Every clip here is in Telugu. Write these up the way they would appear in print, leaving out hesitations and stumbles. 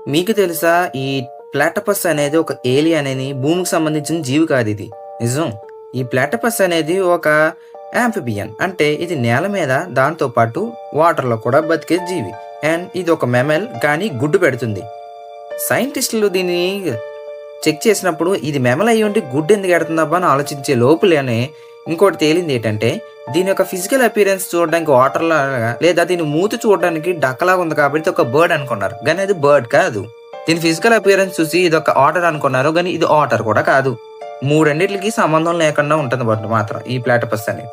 మీకు తెలుసా? ఈ ప్లాటపస్ అనేది ఒక ఏలియన్ అని భూమికి సంబంధించిన జీవి కాదు ఇది. నిజం. ఈ ప్లాటపస్ అనేది ఒక యాంఫిబియన్. అంటే ఇది నేల మీద దాంతో పాటు వాటర్‌లో కూడా బతికే జీవి. అండ్ ఇది ఒక మెమల్ కానీ గుడ్డు పెడుతుంది. సైంటిస్టులు దీన్ని చెక్ చేసినప్పుడు ఇది మెమల్ అయ్యుండి గుడ్డు ఎందుకు ఎడుతుందబ్బా అని ఆలోచించే లోపులోనే ఇంకోటి తేలింది ఏంటంటే, దీని యొక్క ఫిజికల్ అపియరెన్స్ చూడడానికి వాటర్‌లాగా లేదా దీని మూతి చూడడానికి డక్కలాగా ఉంది కాబట్టి ఒక బర్డ్ అనుకున్నారు. గానీ అది బర్డ్ కాదు. దీని ఫిజికల్ అపియరెన్స్ చూసి ఇదొక ఆటర్ అనుకున్నారు. గానీ ఇది ఆటర్ కూడా కాదు. మూడిండిట్లకి సంబంధం లేకుండా ఉంటుంది మాత్రం ఈ ప్లాటపస్ అనేది.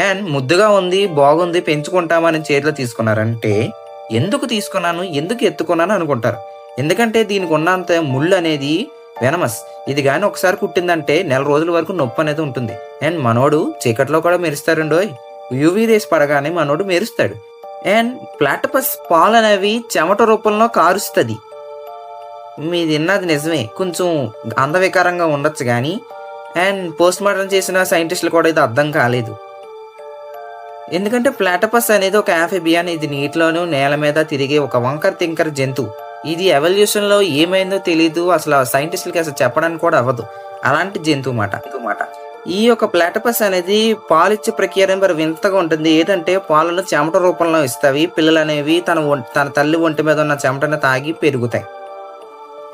అండ్ ముద్దుగా ఉంది, బాగుంది, పెంచుకుంటామని చేతిలో తీసుకున్నారంటే, ఎందుకు తీసుకున్నాను, ఎందుకు ఎత్తుకున్నాను అనుకుంటారు. ఎందుకంటే దీనికి ఉన్నంత ముళ్ళు అనేది వెనమస్. ఇది గాని ఒకసారి కుట్టిందంటే నెల రోజుల వరకు నొప్పి అనేది ఉంటుంది. అండ్ మనోడు చీకట్లో కూడా మెరుస్తారండోయ్. యూవీ రేస్ పడగానే మనోడు మెరుస్తాడు. అండ్ ప్లాటపస్ పాలు అనేవి చెమట రూపంలో కారుస్తుంది. మీది విన్నది నిజమే. కొంచెం అందవికారంగా ఉండొచ్చు కానీ అండ్ పోస్ట్ మార్టం చేసిన సైంటిస్టులు కూడా ఇది అర్థం కాలేదు. ఎందుకంటే ప్లాటపస్ అనేది ఒక యాంఫిబియన్. ఇది నీటిలోనూ నేల మీద తిరిగే ఒక వంకర తింకర జంతువు. ఇది ఎవల్యూషన్‌లో ఏమైందో తెలీదు. అసలు సైంటిస్టులకి అసలు చెప్పడానికి కూడా అవ్వదు. అలాంటి జంతువు మాట. ఈ యొక్క ప్లాటపస్ అనేది పాలిచ్చే ప్రక్రియ మరి వింతగా ఉంటుంది. ఏదంటే పాలను చెమట రూపంలో ఇస్తావి. పిల్లలనేవి తన తల్లి ఒంటి మీద ఉన్న చెమటను తాగి పెరుగుతాయి.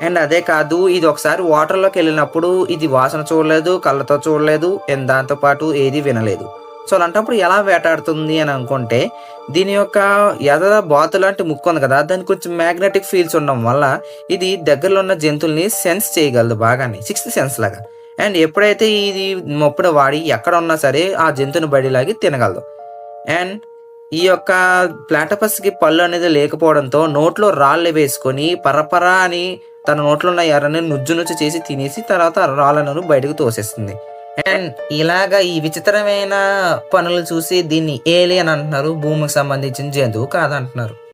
అండ్ అదే కాదు, ఇది ఒకసారి వాటర్‌లోకి వెళ్ళినప్పుడు ఇది వాసన చూడలేదు, కళ్ళతో చూడలేదు, అండ్ దాంతో పాటు ఏది వినలేదు. సో అలాంటప్పుడు ఎలా వేటాడుతుంది అని అనుకుంటే, దీని యొక్క బాతు లాంటి ముక్కు ఉంది కదా, దానికి కొంచెం మ్యాగ్నెటిక్ ఫీల్స్ ఉండడం వల్ల ఇది దగ్గరలో ఉన్న జంతువుల్ని సెన్స్ చేయగలదు బాగానే. సిక్స్త్ సెన్స్ లాగా. అండ్ ఎప్పుడైతే ఇది మొప్పుడ వాడి ఎక్కడ ఉన్నా సరే ఆ జంతువుని బడిలాగి తినగలదు. అండ్ ఈ యొక్క ప్లాటపస్‌కి పళ్ళు అనేది లేకపోవడంతో నోట్లో రాళ్ళు వేసుకొని పరపరా అని తన నోట్లో ఉన్న ఎర్రని నుజ్జు చేసి తినేసి తర్వాత రాళ్ళను బయటకు తోసేస్తుంది. అండ్ ఇలాగా ఈ విచిత్రమైన పనులు చూసి దీన్ని ఏలియన్ అంటున్నారు. భూమికి సంబంధించిన జంతువు కాదంటున్నారు.